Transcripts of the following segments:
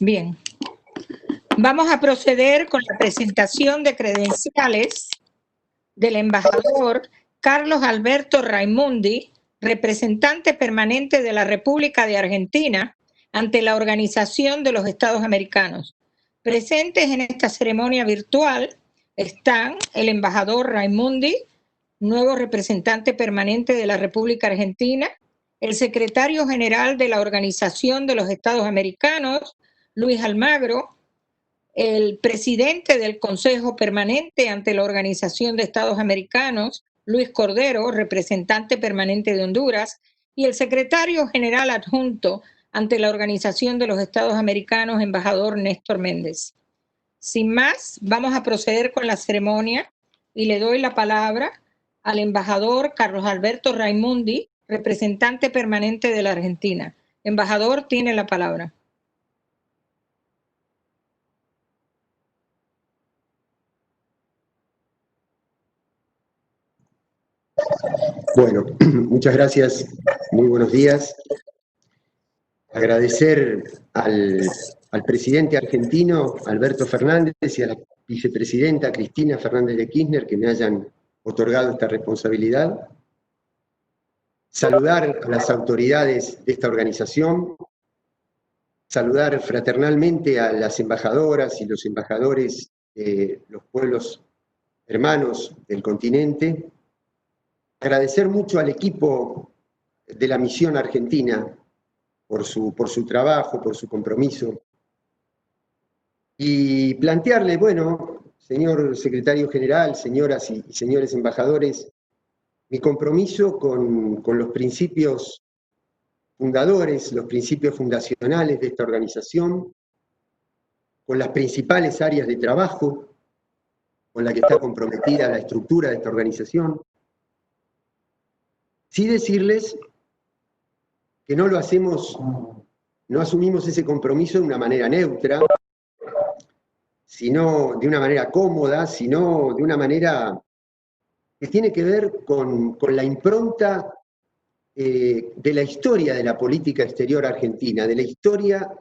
Bien. Vamos a proceder con la presentación de credenciales del embajador Carlos Alberto Raimundi, representante permanente de la República de Argentina ante la Organización de los Estados Americanos. Presentes en esta ceremonia virtual están el embajador Raimundi, nuevo representante permanente de la República Argentina, el secretario general de la Organización de los Estados Americanos, Luis Almagro, el presidente del Consejo Permanente ante la Organización de Estados Americanos, Luis Cordero, representante permanente de Honduras, y el secretario general adjunto ante la Organización de los Estados Americanos, embajador Néstor Méndez. Sin más, vamos a proceder con la ceremonia y le doy la palabra al embajador Carlos Alberto Raimundi, representante permanente de la Argentina. Embajador, tiene la palabra. Bueno, muchas gracias, muy buenos días. Agradecer al presidente argentino, Alberto Fernández, y a la vicepresidenta Cristina Fernández de Kirchner que me hayan otorgado esta responsabilidad. Saludar a las autoridades de esta organización, saludar fraternalmente a las embajadoras y los embajadores de los pueblos hermanos del continente. Agradecer mucho al equipo de la misión argentina por su trabajo, por su compromiso. Y plantearle, bueno, señor secretario general, señoras y señores embajadores, mi compromiso con los principios fundadores, los principios fundacionales de esta organización, con las principales áreas de trabajo con la que está comprometida la estructura de esta organización. Sí decirles que no lo hacemos, no asumimos ese compromiso de una manera neutra, sino de una manera cómoda, sino de una manera que tiene que ver con la impronta de la historia de la política exterior argentina, de la historia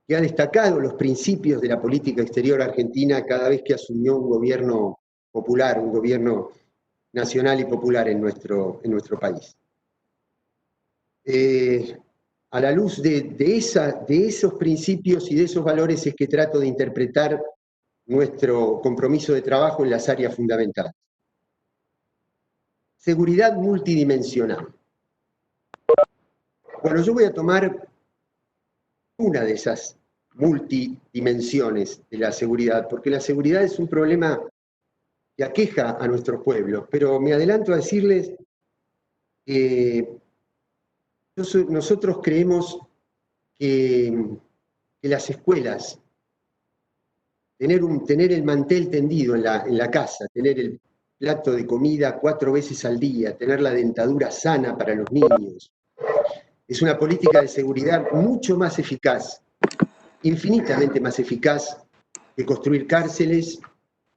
que ha destacado los principios de la política exterior argentina cada vez que asumió un gobierno popular, un gobierno nacional y popular en nuestro país. A la luz de esos principios y de esos valores es que trato de interpretar nuestro compromiso de trabajo en las áreas fundamentales. Seguridad multidimensional. Bueno, yo voy a tomar una de esas multidimensiones de la seguridad, porque la seguridad es un problema que aqueja a nuestros pueblos, pero me adelanto a decirles que nosotros creemos que las escuelas, tener el mantel tendido en la casa, tener el plato de comida 4 veces al día, tener la dentadura sana para los niños, es una política de seguridad mucho más eficaz, infinitamente más eficaz que construir cárceles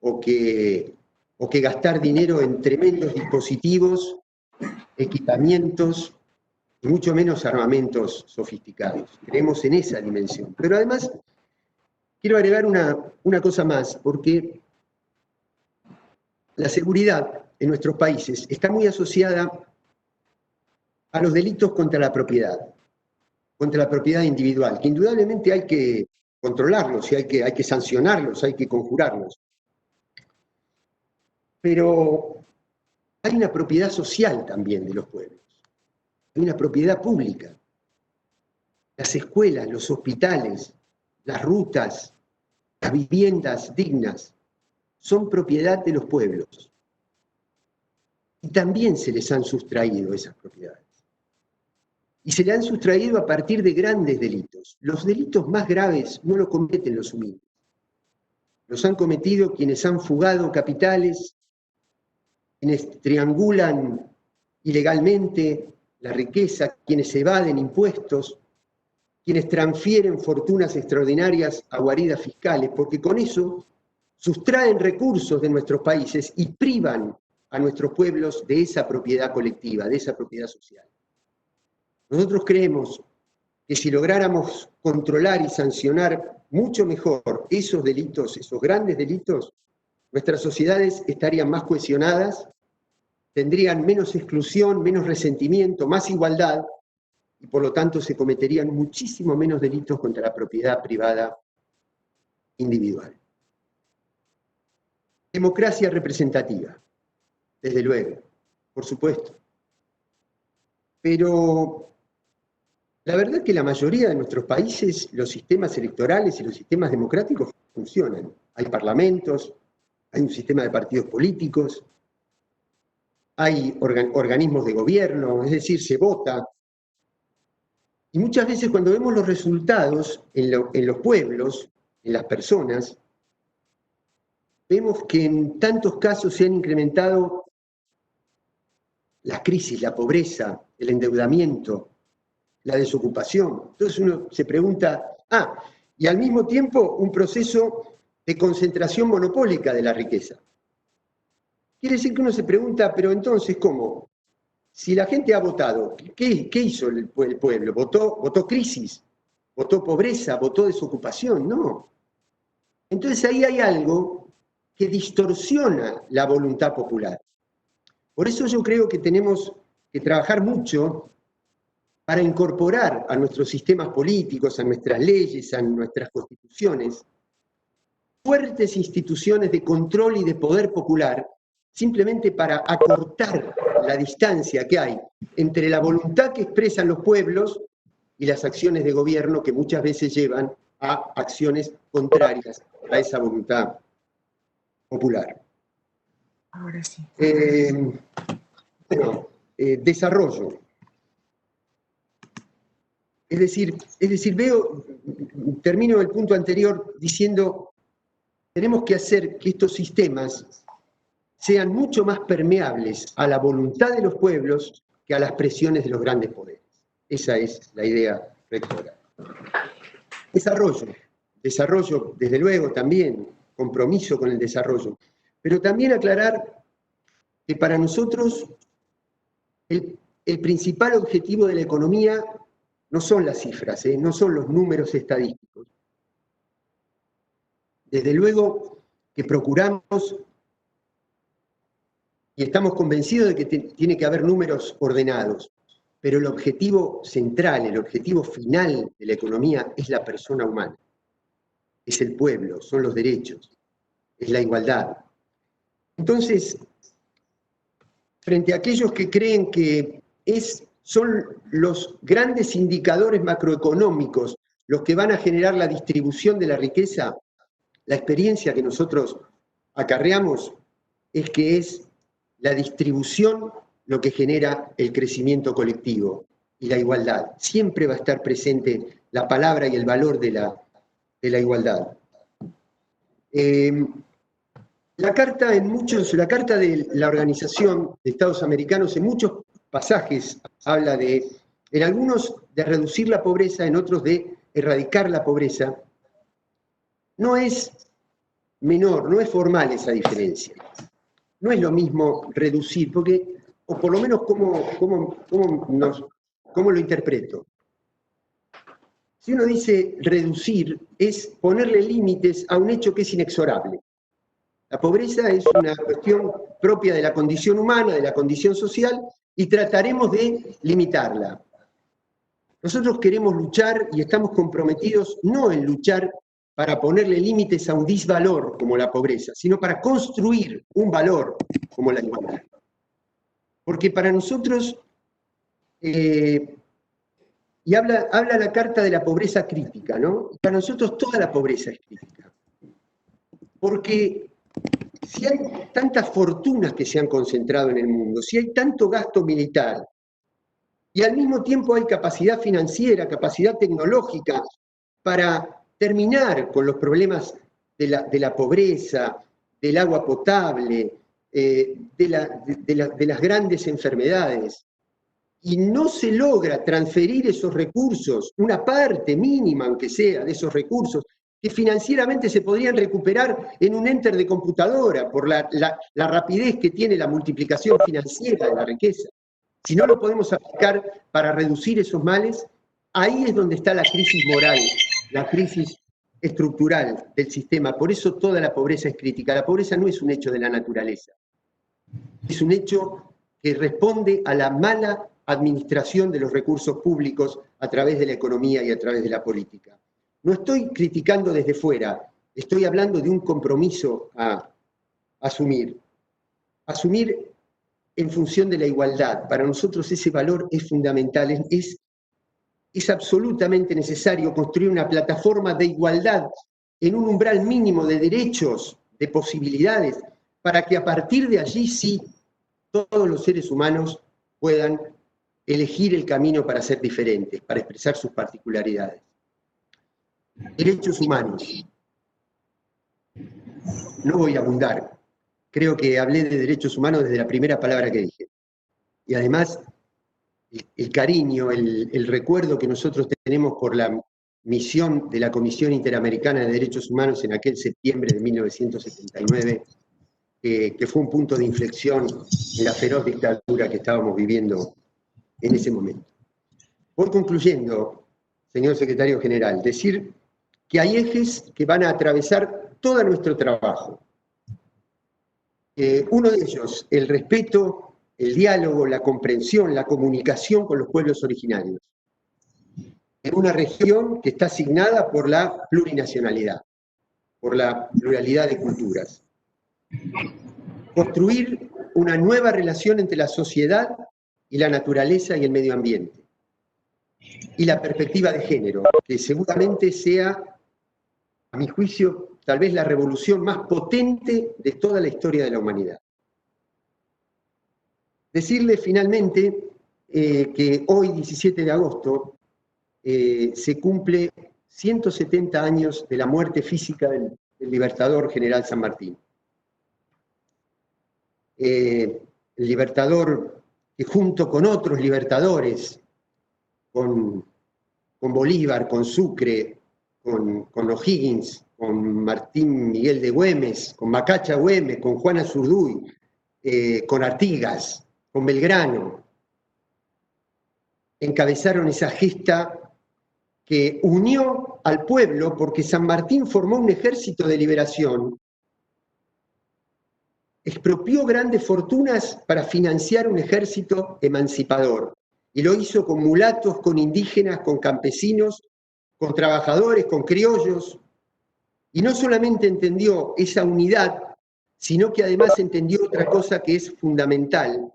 o que gastar dinero en tremendos dispositivos, equipamientos, y mucho menos armamentos sofisticados. Creemos en esa dimensión. Pero además, quiero agregar una cosa más, porque la seguridad en nuestros países está muy asociada a los delitos contra la propiedad individual, que indudablemente hay que controlarlos y hay que sancionarlos, hay que conjurarlos. Pero hay una propiedad social también de los pueblos. Hay una propiedad pública. Las escuelas, los hospitales, las rutas, las viviendas dignas, son propiedad de los pueblos. Y también se les han sustraído esas propiedades. Y se le han sustraído a partir de grandes delitos. Los delitos más graves no los cometen los humildes. Los han cometido quienes han fugado capitales, quienes triangulan ilegalmente la riqueza, quienes evaden impuestos, quienes transfieren fortunas extraordinarias a guaridas fiscales, porque con eso sustraen recursos de nuestros países y privan a nuestros pueblos de esa propiedad colectiva, de esa propiedad social. Nosotros creemos que si lográramos controlar y sancionar mucho mejor esos delitos, esos grandes delitos, nuestras sociedades estarían más cohesionadas, tendrían menos exclusión, menos resentimiento, más igualdad, y por lo tanto se cometerían muchísimo menos delitos contra la propiedad privada individual. Democracia representativa, desde luego, por supuesto. Pero la verdad es que la mayoría de nuestros países, los sistemas electorales y los sistemas democráticos funcionan. Hay parlamentos, hay un sistema de partidos políticos, hay organismos de gobierno, es decir, se vota. Y muchas veces cuando vemos los resultados en los pueblos, en las personas, vemos que en tantos casos se han incrementado la crisis, la pobreza, el endeudamiento, la desocupación. Entonces uno se pregunta, y al mismo tiempo un proceso de concentración monopólica de la riqueza. Quiere decir que uno se pregunta, pero entonces, ¿cómo? Si la gente ha votado, ¿qué hizo el pueblo? ¿Votó crisis? ¿Votó pobreza? ¿Votó desocupación? No. Entonces ahí hay algo que distorsiona la voluntad popular. Por eso yo creo que tenemos que trabajar mucho para incorporar a nuestros sistemas políticos, a nuestras leyes, a nuestras constituciones, fuertes instituciones de control y de poder popular, simplemente para acortar la distancia que hay entre la voluntad que expresan los pueblos y las acciones de gobierno que muchas veces llevan a acciones contrarias a esa voluntad popular. Ahora sí. Desarrollo. Es decir, termino el punto anterior diciendo, tenemos que hacer que estos sistemas sean mucho más permeables a la voluntad de los pueblos que a las presiones de los grandes poderes. Esa es la idea rectora. Desarrollo, desde luego, también, compromiso con el desarrollo, pero también aclarar que para nosotros el principal objetivo de la economía no son las cifras, no son los números estadísticos. Desde luego que procuramos y estamos convencidos de que tiene que haber números ordenados, pero el objetivo central, el objetivo final de la economía es la persona humana, es el pueblo, son los derechos, es la igualdad. Entonces, frente a aquellos que creen que son los grandes indicadores macroeconómicos los que van a generar la distribución de la riqueza, la experiencia que nosotros acarreamos es que es la distribución lo que genera el crecimiento colectivo y la igualdad. Siempre va a estar presente la palabra y el valor de la igualdad. La carta de la Organización de Estados Americanos en muchos pasajes habla en algunos de reducir la pobreza, en otros de erradicar la pobreza. No es menor, no es formal esa diferencia. No es lo mismo reducir, o por lo menos cómo lo interpreto. Si uno dice reducir, es ponerle límites a un hecho que es inexorable. La pobreza es una cuestión propia de la condición humana, de la condición social, y trataremos de limitarla. Nosotros queremos luchar y estamos comprometidos no en luchar para ponerle límites a un disvalor como la pobreza, sino para construir un valor como la igualdad. Porque para nosotros, y habla la carta de la pobreza crítica, ¿no? Para nosotros toda la pobreza es crítica. Porque si hay tantas fortunas que se han concentrado en el mundo, si hay tanto gasto militar, y al mismo tiempo hay capacidad financiera, capacidad tecnológica para terminar con los problemas de la pobreza, del agua potable, de las grandes enfermedades, y no se logra transferir esos recursos, una parte mínima aunque sea de esos recursos, que financieramente se podrían recuperar en un enter de computadora por la rapidez que tiene la multiplicación financiera de la riqueza. Si no lo podemos aplicar para reducir esos males, Ahí es donde está la crisis moral, la crisis estructural del sistema. Por eso toda la pobreza es crítica. La pobreza no es un hecho de la naturaleza. Es un hecho que responde a la mala administración de los recursos públicos a través de la economía y a través de la política. No estoy criticando desde fuera, estoy hablando de un compromiso a asumir. Asumir en función de la igualdad. Para nosotros ese valor es fundamental, es absolutamente necesario construir una plataforma de igualdad en un umbral mínimo de derechos, de posibilidades, para que a partir de allí sí todos los seres humanos puedan elegir el camino para ser diferentes, para expresar sus particularidades. Derechos humanos. No voy a abundar. Creo que hablé de derechos humanos desde la primera palabra que dije. Y además, el cariño, el recuerdo que nosotros tenemos por la misión de la Comisión Interamericana de Derechos Humanos en aquel septiembre de 1979, que fue un punto de inflexión en la feroz dictadura que estábamos viviendo en ese momento. Voy concluyendo, señor secretario general, decir que hay ejes que van a atravesar todo nuestro trabajo. Uno de ellos, el respeto, el diálogo, la comprensión, la comunicación con los pueblos originarios. En una región que está asignada por la plurinacionalidad, por la pluralidad de culturas. Construir una nueva relación entre la sociedad y la naturaleza y el medio ambiente. Y la perspectiva de género, que seguramente sea, a mi juicio, tal vez la revolución más potente de toda la historia de la humanidad. Decirle finalmente que hoy, 17 de agosto, se cumple 170 años de la muerte física del libertador general San Martín. El libertador que junto con otros libertadores, con Bolívar, con Sucre, con O'Higgins, con Martín Miguel de Güemes, con Macacha Güemes, con Juana Zurduy, con Artigas, con Belgrano, encabezaron esa gesta que unió al pueblo porque San Martín formó un ejército de liberación, expropió grandes fortunas para financiar un ejército emancipador y lo hizo con mulatos, con indígenas, con campesinos, con trabajadores, con criollos, y no solamente entendió esa unidad, sino que además entendió otra cosa que es fundamental,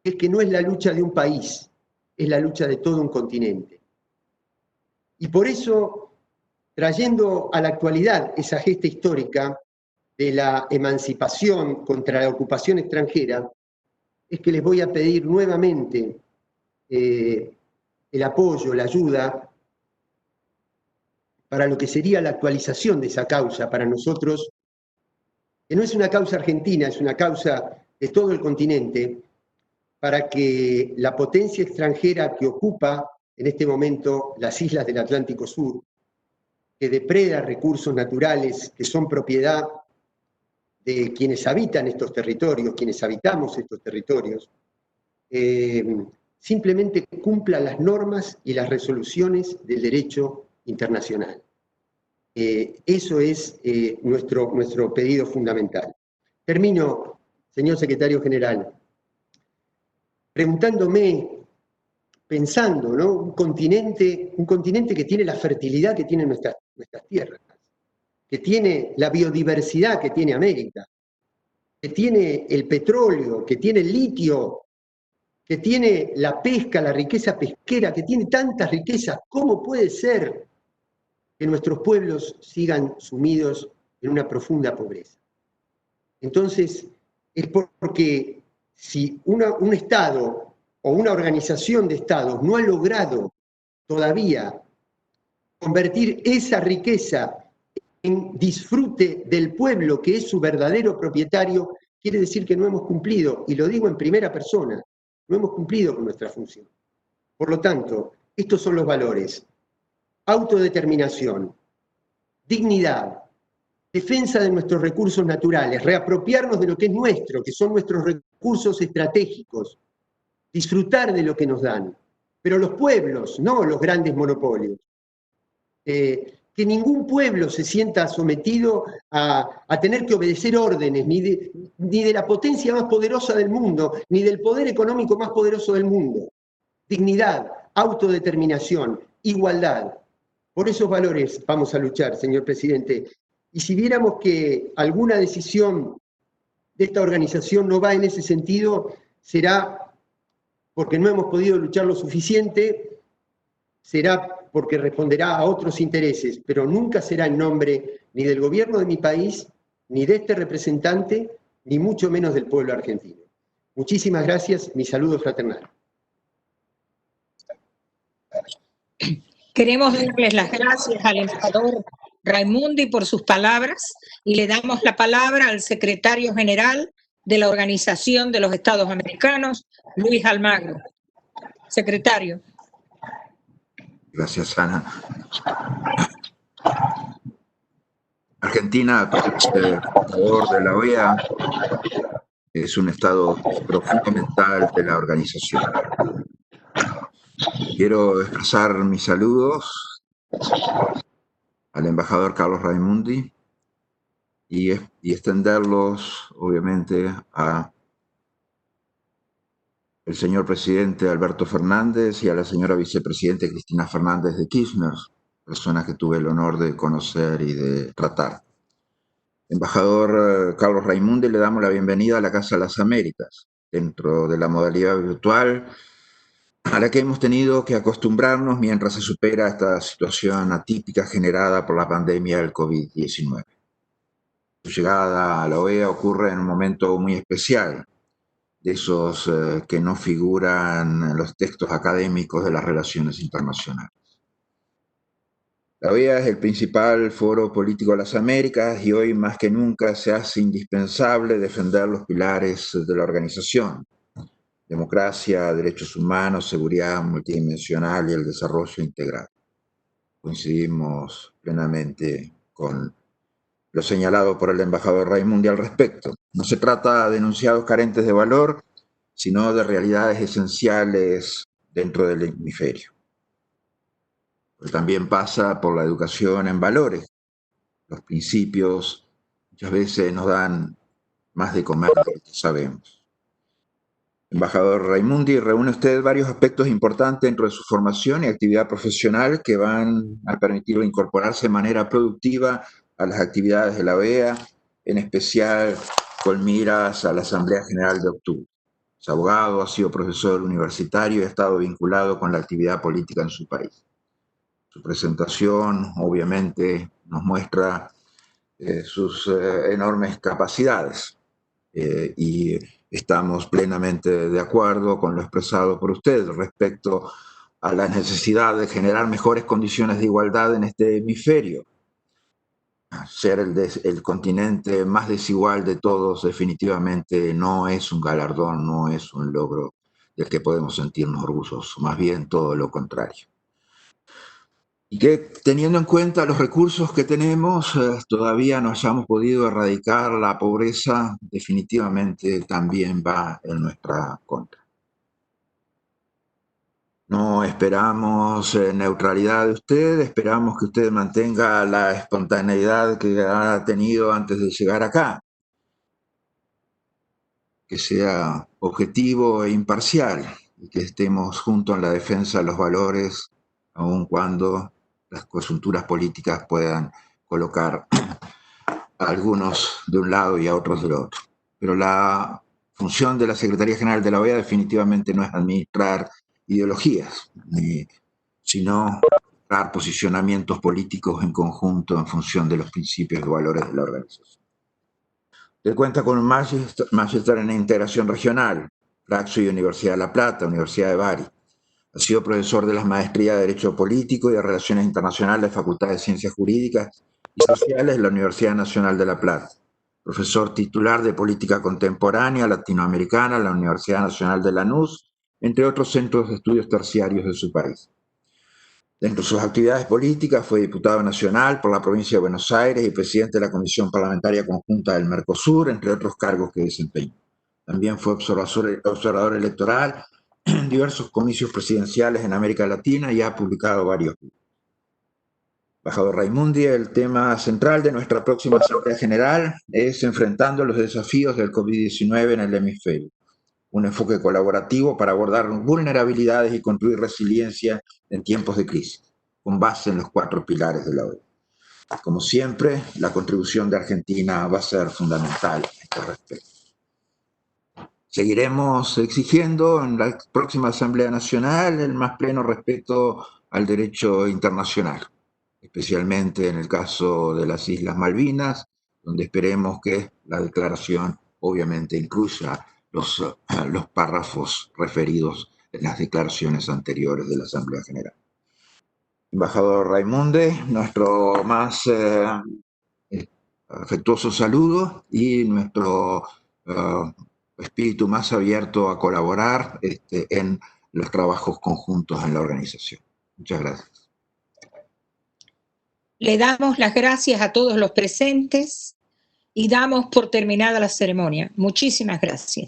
que es que no es la lucha de un país, es la lucha de todo un continente. Y por eso, trayendo a la actualidad esa gesta histórica de la emancipación contra la ocupación extranjera, es que les voy a pedir nuevamente el apoyo, la ayuda, para lo que sería la actualización de esa causa para nosotros, que no es una causa argentina, es una causa de todo el continente, para que la potencia extranjera que ocupa en este momento las islas del Atlántico Sur, que depreda recursos naturales que son propiedad de quienes habitan estos territorios, quienes habitamos estos territorios, simplemente cumpla las normas y las resoluciones del derecho internacional. Eso es nuestro pedido fundamental. Termino, señor secretario general, preguntándome, pensando, ¿no? Un continente que tiene la fertilidad que tienen nuestras tierras, que tiene la biodiversidad que tiene América, que tiene el petróleo, que tiene el litio, que tiene la pesca, la riqueza pesquera, que tiene tantas riquezas. ¿Cómo puede ser que nuestros pueblos sigan sumidos en una profunda pobreza? Entonces, es porque si un Estado o una organización de Estados no ha logrado todavía convertir esa riqueza en disfrute del pueblo, que es su verdadero propietario, quiere decir que no hemos cumplido, y lo digo en primera persona, no hemos cumplido con nuestra función. Por lo tanto, estos son los valores: autodeterminación, dignidad, defensa de nuestros recursos naturales, reapropiarnos de lo que es nuestro, que son nuestros recursos estratégicos, disfrutar de lo que nos dan, pero los pueblos, no los grandes monopolios. Que ningún pueblo se sienta sometido a tener que obedecer órdenes, ni de la potencia más poderosa del mundo, ni del poder económico más poderoso del mundo. Dignidad, autodeterminación, igualdad. Por esos valores vamos a luchar, señor presidente. Y si viéramos que alguna decisión de esta organización no va en ese sentido, será porque no hemos podido luchar lo suficiente, será porque responderá a otros intereses, pero nunca será en nombre ni del gobierno de mi país, ni de este representante, ni mucho menos del pueblo argentino. Muchísimas gracias, mi saludo fraternal. Queremos darles las gracias al embajador Raimundi por sus palabras y le damos la palabra al secretario general de la Organización de los Estados Americanos, Luis Almagro. Secretario. Gracias, Ana. Argentina, fundador de la OEA, es un estado fundamental de la organización. Quiero expresar mis saludos al embajador Carlos Raimundi y extenderlos, obviamente, a el señor presidente Alberto Fernández y a la señora vicepresidente Cristina Fernández de Kirchner, personas que tuve el honor de conocer y de tratar. Embajador Carlos Raimundi, le damos la bienvenida a la Casa de las Américas, dentro de la modalidad virtual a la que hemos tenido que acostumbrarnos mientras se supera esta situación atípica generada por la pandemia del COVID-19. Su llegada a la OEA ocurre en un momento muy especial, de esos que no figuran en los textos académicos de las relaciones internacionales. La OEA es el principal foro político de las Américas y hoy más que nunca se hace indispensable defender los pilares de la organización: democracia, derechos humanos, seguridad multidimensional y el desarrollo integral. Coincidimos plenamente con lo señalado por el embajador Raimundi al respecto. No se trata de enunciados carentes de valor, sino de realidades esenciales dentro del hemisferio. Pero también pasa por la educación en valores. Los principios muchas veces nos dan más de comer de lo que sabemos. Embajador Raimundi, reúne usted varios aspectos importantes dentro de su formación y actividad profesional que van a permitirle incorporarse de manera productiva a las actividades de la OEA, en especial con miras a la Asamblea General de octubre. Es abogado, ha sido profesor universitario y ha estado vinculado con la actividad política en su país. Su presentación, obviamente, nos muestra sus enormes capacidades y estamos plenamente de acuerdo con lo expresado por usted respecto a la necesidad de generar mejores condiciones de igualdad en este hemisferio. Ser el continente más desigual de todos definitivamente no es un galardón, no es un logro del que podemos sentirnos orgullosos, más bien todo lo contrario. Y que teniendo en cuenta los recursos que tenemos, todavía no hayamos podido erradicar la pobreza, definitivamente también va en nuestra contra. No esperamos neutralidad de usted, esperamos que usted mantenga la espontaneidad que ha tenido antes de llegar acá, que sea objetivo e imparcial y que estemos juntos en la defensa de los valores, aun cuando las coyunturas políticas puedan colocar a algunos de un lado y a otros del otro. Pero la función de la Secretaría General de la OEA definitivamente no es administrar ideologías, sino dar posicionamientos políticos en conjunto en función de los principios y valores de la organización. Usted cuenta con un Magister en Integración Regional, Flaxo y Universidad de La Plata, Universidad de Bari. Ha sido profesor de las maestrías de Derecho Político y de Relaciones Internacionales, Facultad de Ciencias Jurídicas y Sociales de la Universidad Nacional de La Plata. Profesor titular de Política Contemporánea Latinoamericana en la Universidad Nacional de Lanús, entre otros centros de estudios terciarios de su país. Dentro de sus actividades políticas fue diputado nacional por la provincia de Buenos Aires y presidente de la Comisión Parlamentaria Conjunta del Mercosur, entre otros cargos que desempeñó. También fue observador electoral diversos comicios presidenciales en América Latina y ha publicado varios libros. Embajador Raimundi, el tema central de nuestra próxima Asamblea General es enfrentando los desafíos del COVID-19 en el hemisferio. Un enfoque colaborativo para abordar vulnerabilidades y construir resiliencia en tiempos de crisis, con base en los 4 pilares de la OEA. Como siempre, la contribución de Argentina va a ser fundamental en este respecto. Seguiremos exigiendo en la próxima Asamblea Nacional el más pleno respeto al derecho internacional, especialmente en el caso de las Islas Malvinas, donde esperemos que la declaración obviamente incluya los párrafos referidos en las declaraciones anteriores de la Asamblea General. Embajador Raimundi, nuestro más afectuoso saludo y nuestro espíritu más abierto a colaborar en los trabajos conjuntos en la organización. Muchas gracias. Le damos las gracias a todos los presentes y damos por terminada la ceremonia. Muchísimas gracias.